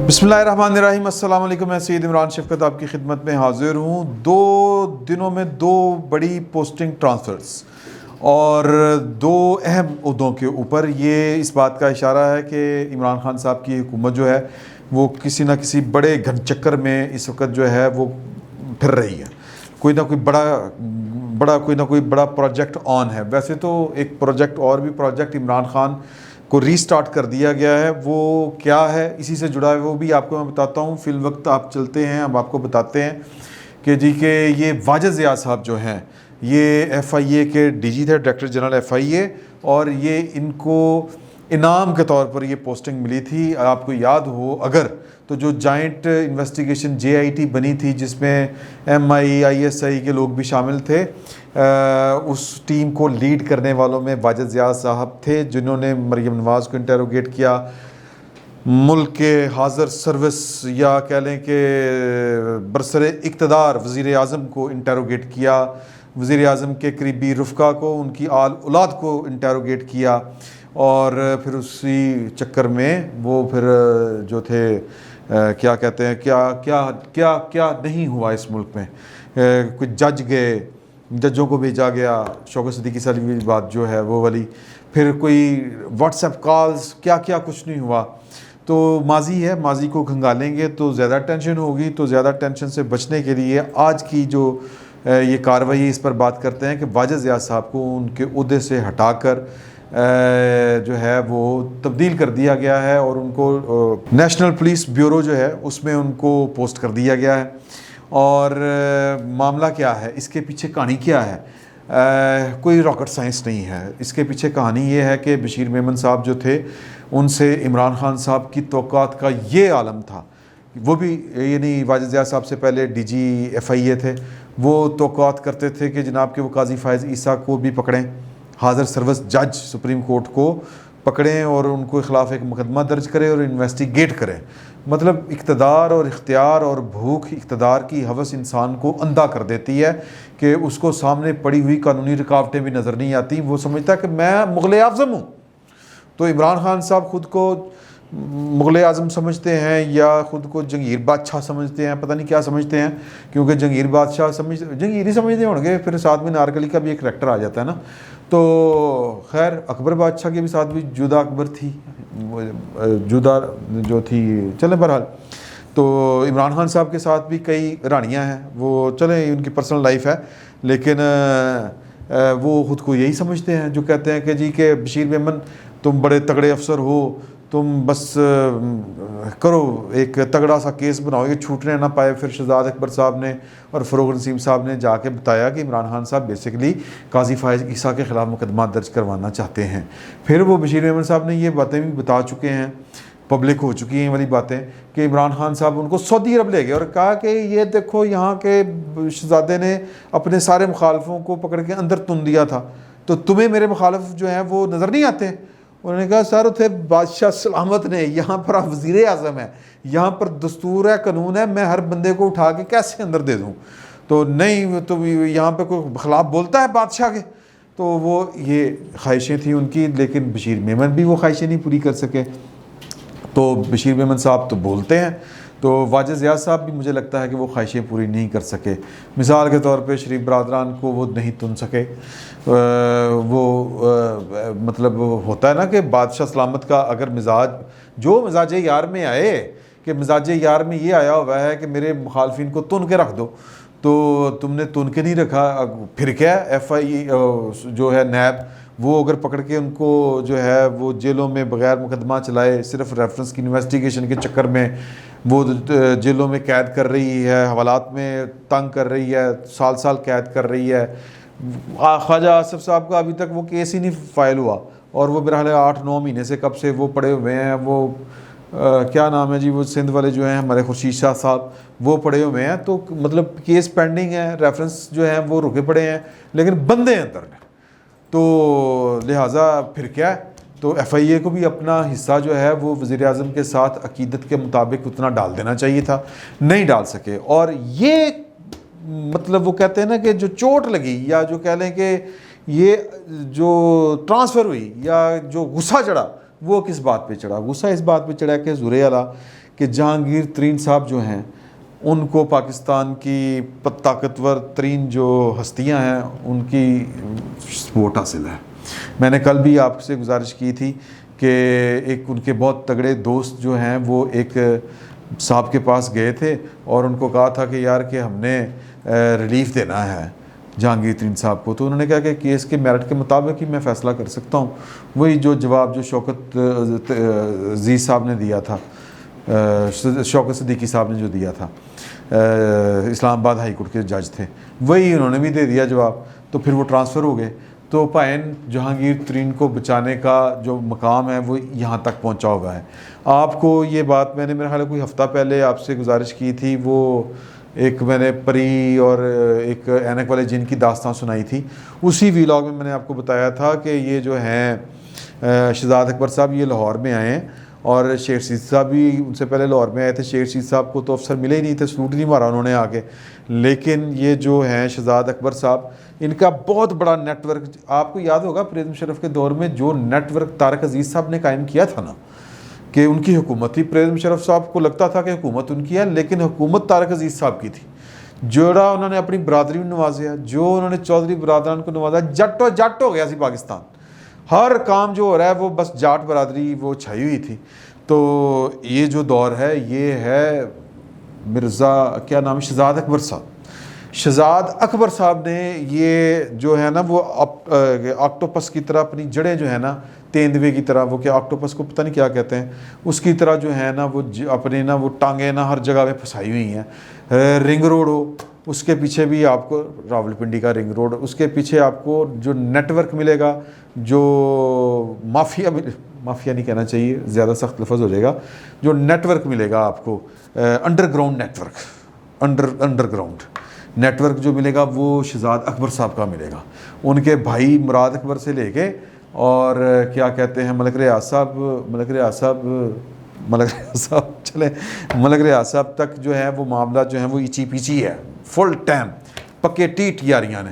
बिस्मिल्लाहिर्रहमानिर्रहीम, अस्सलाम वालेकुम। मैं सैयद इमरान शफ़क़त आपकी खिदमत में हाज़िर हूँ। 2 दिनों में 2 बड़ी पोस्टिंग ट्रांसफ़र्स और 2 अहम ओहदों के ऊपर ये इस बात का इशारा है कि इमरान खान साहब की हुकूमत जो है वो किसी न किसी बड़े घनचक्कर में इस वक्त जो है वो फिर रही है। कोई ना कोई बड़ा प्रोजेक्ट ऑन है। वैसे तो एक प्रोजेक्ट और भी प्रोजेक्ट इमरान खान को रीस्टार्ट कर दिया गया है, वो क्या है इसी से जुड़ा है वो भी आपको मैं बताता हूँ। फिल वक्त आप चलते हैं, हम आपको बताते हैं कि जी के ये वाजिद ज़िया साहब जो हैं ये FIA के DG थे, डायरेक्टर जनरल FIA, और ये इनको इनाम के तौर पर ये पोस्टिंग मिली थी। आपको याद हो अगर तो जो जॉइंट इन्वेस्टिगेशन JIT बनी थी जिसमें MI ISI के लोग भी शामिल थे, उस टीम को लीड करने वालों में वाजिद ज़िया साहब थे जिन्होंने मरियम नवाज़ को इंटेरोगेट किया, मुल्क के हाज़र सर्विस या कह लें कि बरसरे इक़्तिदार वज़ीर आज़म को इंटेरोगेट किया, वज़ीर आज़म के करीबी रुफ़का को, उनकी आल औलाद को इंटेरोगेट किया, और फिर उसी चक्कर में वो फिर जो थे क्या कहते हैं क्या क्या क्या क्या नहीं हुआ इस मुल्क में। कुछ जज गए, जजों को भेजा गया, शौकत सिद्दीकी साहब की बात जो है वो वाली, फिर कोई व्हाट्सएप कॉल्स, क्या क्या कुछ नहीं हुआ। तो माजी है, माजी को खंगालेंगे तो ज़्यादा टेंशन होगी। तो ज़्यादा टेंशन से बचने के लिए आज की जो ये कार्रवाई इस पर बात करते हैं कि वाजिद ज़िया साहब को उनके ओहदे से हटाकर जो है वो तब्दील कर दिया गया है और उनको नेशनल पुलिस ब्यूरो जो है उसमें उनको पोस्ट कर दिया गया है। और मामला क्या है, इसके पीछे कहानी क्या है, कोई रॉकेट साइंस नहीं है। इसके पीछे कहानी ये है कि बशीर मेमन साहब जो थे उनसे इमरान खान साहब की तौक़ात का ये आलम था, वो भी यानी वाजिद ज़िया साहब से पहले DG FIA थे, वो तौक़ात करते थे कि जनाब के वो काजी फ़ायज़ ईसा को भी पकड़ें, हाज़र सर्विस जज सुप्रीम कोर्ट को पकड़ें और उनको ख़िलाफ़ एक मुकदमा दर्ज करें और इन्वेस्टिगेट करें। मतलब इक़्तिदार और इख्तियार और भूख, इक़्तिदार की हवस इंसान को अंधा कर देती है कि उसको सामने पड़ी हुई कानूनी रुकावटें भी नज़र नहीं आती। वो समझता है कि मैं मुग़ल आज़म हूँ। तो इमरान खान साहब ख़ुद को मुग़ल आज़म समझते हैं या ख़ुद को जंगीर बादशाह समझते हैं, पता नहीं क्या समझते हैं, क्योंकि जंगीर बादशाह जंगीर ही समझते होंगे, फिर साथ में नारकली का भी एक करैक्टर आ जाता है ना। तो खैर अकबर बादशाह के भी साथ भी जुदा अकबर थी, जुदा जो थी, चलें बहरहाल। तो इमरान खान साहब के साथ भी कई रानियां हैं, वो चलें उनकी पर्सनल लाइफ है, लेकिन वो ख़ुद को यही समझते हैं जो कहते हैं कि जी के बशीर मेमन तुम बड़े तगड़े अफसर हो, तुम बस करो एक तगड़ा सा केस बनाओ, ये छूटने ना पाए। फिर शहजाद अकबर साहब ने और फ़रोग़ नसीम साहब ने जाके बताया कि इमरान खान साहब बेसिकली काजी फ़ायज़ ईसा के ख़िलाफ़ मुकदमा दर्ज करवाना चाहते हैं। फिर वो बशीर मेमन साहब ने ये बातें भी बता चुके हैं, पब्लिक हो चुकी हैं वाली बातें, कि इमरान खान साहब उनको सऊदी अरब ले गए और कहा कि ये देखो यहाँ के शहजादे ने अपने सारे मुखालफों को पकड़ के अंदर तुन दिया था, तो तुम्हें मेरे मुखालफ जो हैं वो नज़र नहीं आते। उन्होंने कहा सर उथे बादशाह सलामत ने, यहाँ पर आप वज़ीर आज़म है, यहाँ पर दस्तूर है, कानून है, मैं हर बंदे को उठा के कैसे अंदर दे दूँ। तो नहीं, तो यहाँ पे कोई ख़िलाफ़ बोलता है बादशाह के। तो वो ये ख्वाहिशें थी उनकी, लेकिन बशीर मेमन भी वो ख्वाहिशें नहीं पूरी कर सके। तो बशीर मेमन साहब तो बोलते हैं, तो वाजिद ज़िया साहब भी मुझे लगता है कि वो ख्वाहिशें पूरी नहीं कर सके। मिसाल के तौर पे शरीफ बरदरान को वो नहीं तुन सके। मतलब होता है ना कि बादशाह सलामत का अगर मिजाज जो मिजाज यार में आए, कि मिजाज यार में ये आया हुआ है कि मेरे मुखालफिन को तुन के रख दो, तो तुमने तुन के नहीं रखा, फिर क्या FI जो है नैब वो अगर पकड़ के उनको जो है वो जेलों में बग़ैर मुकदमा चलाए, सिर्फ रेफरेंस की इन्वेस्टिगेशन के चक्कर में वो जेलों में कैद कर रही है, हवालात में तंग कर रही है, साल साल कैद कर रही है। ख्वाजा आसिफ साहब का अभी तक वो केस ही नहीं फ़ाइल हुआ और वो बहरहाल 8-9 महीने से कब से वो पड़े हुए हैं। वो क्या नाम है जी, वो सिंध वाले जो हैं हमारे खुर्शीद शाह साहब, वो पड़े हुए हैं। तो मतलब केस पेंडिंग है, रेफरेंस जो हैं वो रुके पड़े हैं, लेकिन बंदे अंदर ने। तो लिहाजा फिर क्या है, तो FIA को भी अपना हिस्सा जो है वो वज़ीर आज़म के साथ अकीदत के मुताबिक उतना डाल देना चाहिए था, नहीं डाल सके। और ये मतलब वो कहते हैं ना कि जो चोट लगी या जो कह लें कि ये जो ट्रांसफ़र हुई या जो गुस्सा चढ़ा वो किस बात पे चढ़ा? गुस्सा इस बात पे चढ़ा कि ज़ुरे आला कि जहांगीर तरीन साहब जो हैं उनको पाकिस्तान की ताकतवर तरीन जो हस्तियां हैं उनकी सपोर्ट हासिल है। मैंने कल भी आपसे गुजारिश की थी कि एक उनके बहुत तगड़े दोस्त जो हैं वो एक साहब के पास गए थे और उनको कहा था कि यार कि हमने रिलीफ़ देना है जहांगीर तरीन साहब को। तो उन्होंने कहा कि केस के मेरिट के मुताबिक ही मैं फ़ैसला कर सकता हूँ। वही जो जवाब जो शौकत अजीज़ साहब ने दिया था, शौकत सिद्दीकी साहब ने जो दिया था, इस्लामाबाद हाई कोर्ट के जज थे, वही उन्होंने भी दे दिया जवाब। तो फिर वो ट्रांसफ़र हो गए। तो भाईन जहांगीर तरीन को बचाने का जो मकाम है वो यहाँ तक पहुँचा हुआ है। आपको ये बात मैंने मेरे ख्याल कोई हफ़्ता पहले आपसे गुजारिश की थी, वो एक मैंने परी और एक ऐनक वाले जिन की दास्तान सुनाई थी। उसी व्लॉग में मैंने आपको बताया था कि ये जो हैं शहजाद अकबर साहब ये लाहौर में आए हैं और शेख रशीद साहब भी उनसे पहले लाहौर में आए थे। शेख रशीद साहब को तो अफसर मिले ही नहीं थे, सलूट नहीं मारा उन्होंने आके। लेकिन ये जो हैं शहजाद अकबर साहब, इनका बहुत बड़ा नेटवर्क, आपको याद होगा परवेज़ मुशर्रफ के दौर में जो नेटवर्क तारक अजीज़ साहब ने कायम किया था ना, कि उनकी हुकूमत थी। परवेज़ मुशर्रफ साहब को लगता था कि हुकूमत उनकी है, लेकिन हुकूमत तारक अजीज़ साहब की थी। जोड़ा उन्होंने अपनी बरादरी में नवाजा, जो उन्होंने चौधरी बरादरान को नवाजा, जट हो गया सी पाकिस्तान। हर काम जो हो रहा है वो बस जाट बरादरी वो छाई हुई थी। तो ये जो दौर है ये है मिर्ज़ा क्या नाम है, शहजाद अकबर साहब। शहजाद अकबर साहब ने ये जो है ना वो ऑक्टोपस की तरह अपनी जड़ें जो है ना, तेंदुए की तरह, वो क्या ऑक्टोपस को पता नहीं क्या कहते हैं, उसकी तरह जो है ना वो अपने ना वो टांगे ना हर जगह पे फंसाई हुई हैं। रिंग रोड हो, उसके पीछे भी आपको रावलपिंडी का रिंग रोड, उसके पीछे आपको जो नेटवर्क मिलेगा, जो माफिया नहीं कहना चाहिए, ज़्यादा सख्त लफ्ज़ हो जाएगा, जो नेटवर्क मिलेगा आपको, अंडरग्राउंड नेटवर्क, अंडरग्राउंड नेटवर्क जो मिलेगा वो शहजाद अकबर साहब का मिलेगा। उनके भाई मुराद अकबर से लेके और क्या कहते हैं मलक रियाज साहब तक जो है वो मामला जो है वो इची पीची है, फुल टाइम पक्के टीट यारियाँ ने।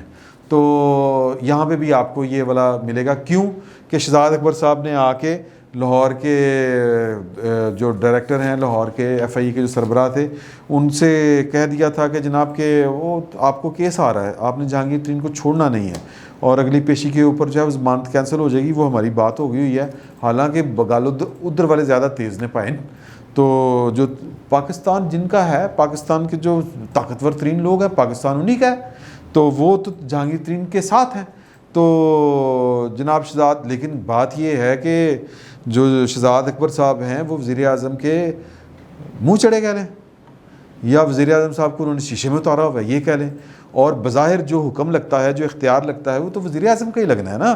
तो यहाँ पे भी आपको ये वाला मिलेगा। क्यों कि शहजाद अकबर साहब ने आके लाहौर के जो डायरेक्टर हैं, लाहौर के एफआई के जो सरबराह थे, उनसे कह दिया था कि जनाब के वो आपको केस आ रहा है, आपने जहांगीर तरीन को छोड़ना नहीं है और अगली पेशी के ऊपर जो है ज़मानत कैंसिल हो जाएगी। वो हमारी बात हो गई हुई है। हालांकि बगाल उधर वाले ज़्यादा तेज़ ने पाए। तो जो पाकिस्तान जिनका है, पाकिस्तान के जो ताकतवर तरीन लोग हैं, पाकिस्तान उन्हीं का है, तो वो तो जहांगीर तरीन के साथ हैं। तो जनाब शहजाद, लेकिन बात ये है कि जो शहजाद अकबर साहब हैं वो वज़ीर आज़म के मुँह चढ़े कह लें, या वज़ीर आज़म साहब को उन्होंने शीशे में उतारा हुआ है ये कह लें। और बज़ाहिर जो हुक्म लगता है, जो इख्तियार लगता है, वो तो वज़ीर आज़म का ही लगना है ना।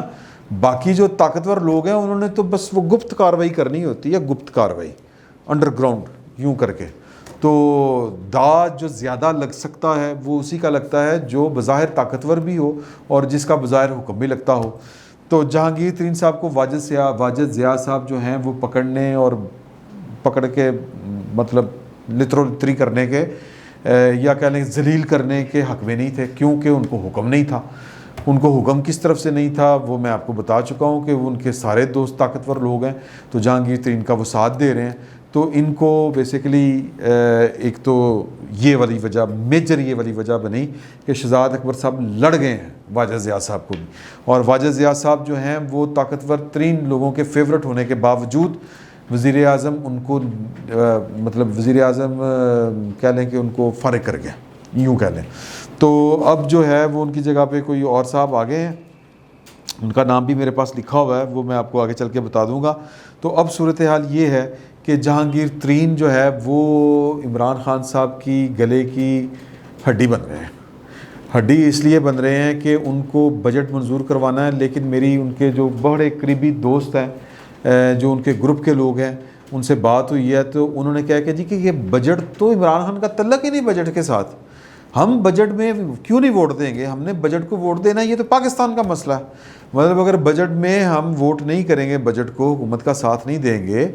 बाकी जो ताकतवर लोग हैं उन्होंने तो बस वो गुप्त कार्रवाई करनी होती है, गुप्त कार्रवाई अंडरग्राउंड यूँ करके। तो दाज जो ज़्यादा लग सकता है वो उसी का लगता है जो बज़ाहिर ताकतवर भी हो और जिसका बज़ाहिर हुक्म भी लगता हो। तो जहांगीर तरीन साहब को वाजिद ज़िया साहब जो हैं वो पकड़ने और पकड़ के मतलब लितरो-लितरी करने के या कह लें जलील करने के हक़ में नहीं थे, क्योंकि उनको हुक्म नहीं था। उनको हुक्म किस तरफ से नहीं था वो मैं आपको बता चुका हूँ कि उनके सारे दोस्त ताकतवर लोग हैं, तो जहांगीर तरीन का वो साथ दे रहे हैं। तो इनको बेसिकली एक तो ये वाली वजह, मेजर ये वाली वजह बनी कि शहजाद अकबर साहब लड़ गए हैं वाजिद ज़िया साहब को भी। और वाजिद ज़िया साहब जो हैं वो ताकतवर तरीन लोगों के फेवरेट होने के बावजूद वज़ीर आज़म उनको मतलब वज़ीर आज़म कह लें कि उनको फ़ारिग कर गया, यूँ कह लें। तो अब जो है वो उनकी जगह पे कोई और साहब आ गए हैं, उनका नाम भी मेरे पास लिखा हुआ है, वो मैं आपको आगे चल के बता दूँगा। तो अब सूरत हाल ये है कि जहांगीर तरीन जो है वो इमरान ख़ान साहब की गले की हड्डी बन रहे हैं। हड्डी इसलिए बन रहे हैं कि उनको बजट मंजूर करवाना है, लेकिन मेरी उनके जो बड़े करीबी दोस्त हैं, जो उनके ग्रुप के लोग हैं, उनसे बात हुई है तो उन्होंने कहा कि जी कि ये बजट तो इमरान खान का तल्लक ही नहीं बजट के साथ, हम बजट में क्यों नहीं वोट देंगे, हमने बजट को वोट देना है, ये तो पाकिस्तान का मसला है। मतलब अगर बजट में हम वोट नहीं करेंगे, बजट को हुकूमत का साथ नहीं देंगे,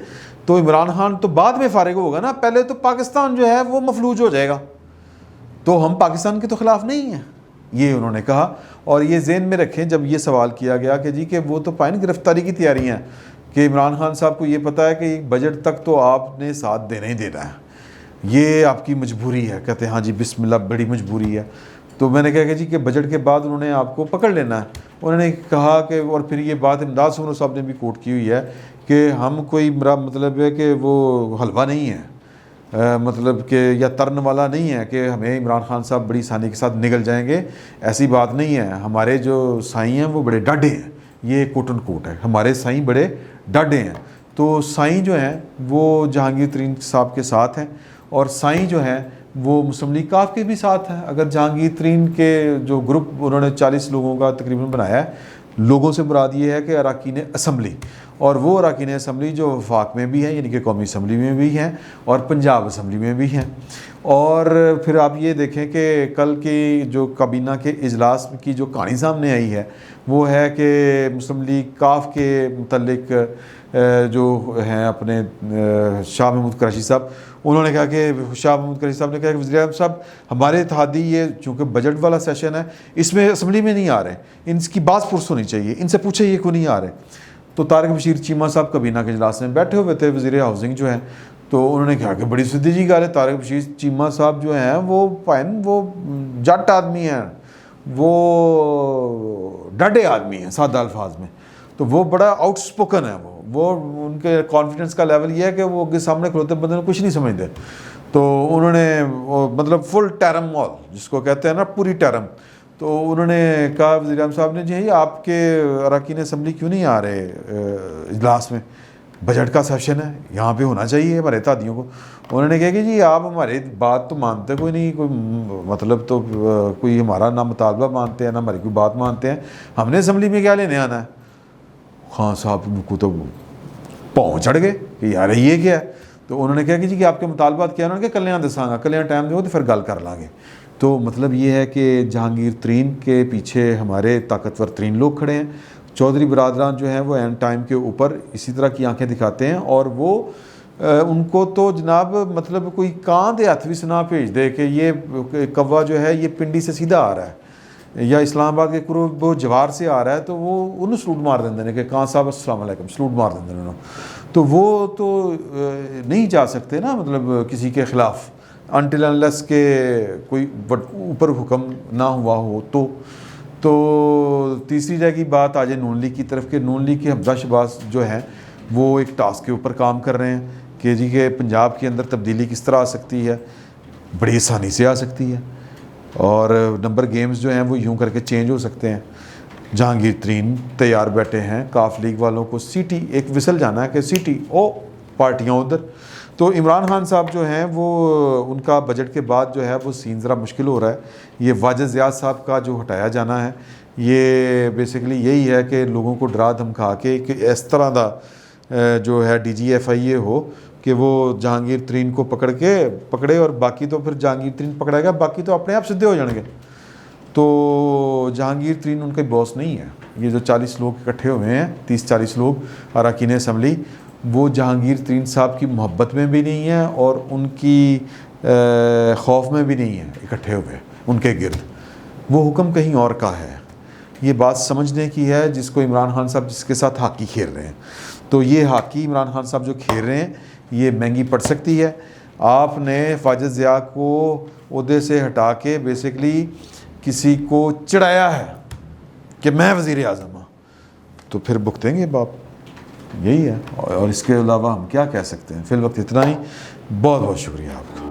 तो इमरान खान तो बाद में फारिग होगा ना, पहले तो पाकिस्तान जो है वो मफलूज हो जाएगा। तो हम पाकिस्तान के तो ख़िलाफ़ नहीं हैं, ये उन्होंने कहा। और ये ज़हन में रखें जब ये सवाल किया गया कि जी कि वो तो पाइन गिरफ्तारी की तैयारियाँ हैं, कि इमरान खान साहब को ये पता है कि बजट तक तो आपने साथ देना ही देना है, ये आपकी मजबूरी है। कहते हैं हाँ जी बिस्मिल्लाह, बड़ी मजबूरी है। तो मैंने कहा कि जी कि बजट के बाद उन्होंने आपको पकड़ लेना है। उन्होंने कहा कि, और फिर ये बात इमदाद सुमरो साहब ने भी कोट की हुई है कि हम कोई, मेरा मतलब है कि वो हलवा नहीं है, मतलब कि या तरण वाला नहीं है कि हमें इमरान खान साहब बड़ी आसानी के साथ निकल जाएंगे, ऐसी बात नहीं है। हमारे जो साईं हैं वो बड़े डाढ़े हैं, ये कोट एंड कोट है, हमारे साईं बड़े डाढ़े हैं। तो साईं जो हैं वो जहांगीर तरीन साहब के साथ हैं, और साईं जो हैं वो मुस्लिम लीग काफ के भी साथ हैं। अगर जहांगीर तरीन के जो ग्रुप उन्होंने 40 लोगों का तकरीबन बनाया है, लोगों से मुराद ये है कि अरकान असम्बली, और वो अरकान असम्बली जो वफाक में भी हैं यानी कि कौमी असम्बली में भी हैं और पंजाब असम्बली में भी हैं। और फिर आप ये देखें कि कल की जो काबीना के इजलास की जो कहानी सामने आई है वो है कि मुस्लिम लीग काफ के मुतल्लिक जो हैं अपने शाह महमूद कुरैशी साहब, उन्होंने कहा कि शाह महमूद कुरैशी साहब ने कहा कि वज़ीर-ए-आज़म साहब हमारे इत्तेहादी ये चूँकि बजट वाला सेशन है इसमें असम्बली में नहीं आ रहे, इनकी बात पुरस होनी चाहिए, इनसे पूछे ये क्यों नहीं आ रहे। तो तारिक बशीर चीमा साहब काबीना के इजलास में बैठे हुए थे, वज़ीर हाउसिंग जो हैं, तो उन्होंने कहा कि बड़ी सीधी जी गल है, तारिक बशीर चीमा साहब जो हैं वो भाईन वो जट आदमी हैं, वो डाढ़े आदमी हैं सादा अल्फाज में, तो वो बड़ा आउटस्पोकन है, वो उनके कॉन्फिडेंस का लेवल ये है कि वो आगे सामने खड़ोते बंदे को कुछ नहीं समझते। तो उन्होंने मतलब फुल टैरम मॉल जिसको कहते हैं ना, पूरी टैरम। तो उन्होंने कहा वज़ीर-ए-आज़म साहब ने, जी आपके अरकान असम्बली क्यों नहीं आ रहे इजलास में, बजट का सेशन है, यहाँ पे होना चाहिए हमारे इत्तेहादियों को। उन्होंने कहा कि जी आप हमारी बात तो मानते कोई नहीं, कोई मतलब तो कोई हमारा ना मुतालबा मानते हैं ना हमारी कोई बात मानते हैं, हमने असम्बली में क्या लेने आना है। खान साहब को तो पाँव चढ़ गए कि यार ये क्या है। तो उन्होंने कहा कि जी कि आपके मुतालबात क्या है। उन्होंने कहा कल्याण दसांगा, कल्याण टाइम दो तो फिर गल कर लाँगे। तो मतलब ये है कि जहांगीर तरीन के पीछे हमारे ताकतवर तरीन लोग खड़े हैं। चौधरी बरादरान जो हैं वो एंड टाइम के ऊपर इसी तरह की आंखें दिखाते हैं, और वो उनको तो जनाब मतलब कोई कान दे हथ भी सुना भेज दे कि ये कौवा जो है ये पिंडी से सीधा आ रहा है या इस्लामाबाद के वो जवार से आ रहा है, तो वो उन्होंने सलूट मार देंगे ने कि कान साहब अस्सलाम वालेकुम सलूट मार देंगे उन्होंने। तो वो तो नहीं जा सकते ना मतलब किसी के ख़िलाफ़ अनटिल अनलेस के कोई ऊपर हुक्म ना हुआ हो। तो तीसरी रह की बात आ जाए नून लीग की तरफ के, नून लीग के हमजा शहबाज जो हैं वो एक टास्क के ऊपर काम कर रहे हैं कि जी के पंजाब के अंदर तब्दीली किस तरह आ सकती है, बड़ी आसानी से आ सकती है, और नंबर गेम्स जो हैं वो यूं करके चेंज हो सकते हैं। जहांगीर तरीन तैयार बैठे हैं, काफ लीग वालों को सीटी एक विसल जाना है कि सीटी ओ पार्टियाँ उधर। तो इमरान खान साहब जो हैं वो उनका बजट के बाद जो है वो सीन ज़रा मुश्किल हो रहा है। ये वाजिद ज़ियाद साहब का जो हटाया जाना है ये बेसिकली यही है कि लोगों को डरा धमका के कि इस तरह का जो है DGFIA हो कि वो जहांगीर तरीन को पकड़े और बाकी तो फिर जहांगीर तरीन पकड़ेगा, बाकी तो अपने आप सीधे हो जाएंगे। तो जहांगीर तरीन उनका बॉस नहीं है। ये जो 40 लोग इकट्ठे हुए हैं, 30-40 लोग अरकान असम्बली, वो जहांगीर तरीन साहब की मोहब्बत में भी नहीं है और उनकी खौफ में भी नहीं है इकट्ठे हुए उनके गिर्द। वो हुक्म कहीं और का है। ये बात समझने की है जिसको इमरान खान साहब जिसके साथ हॉकी खेल रहे हैं। तो ये हॉकी इमरान खान साहब जो खेल रहे हैं ये महंगी पड़ सकती है। आपने वाजिद ज़िया को ओहदे से हटा के बेसिकली किसी को चिढ़ाया है कि मैं वज़ीर आज़म हूँ, तो फिर भुगतेंगे बाप, यही है। और इसके अलावा हम क्या कह सकते हैं। फिल वक्त इतना ही। बहुत बहुत शुक्रिया आपका।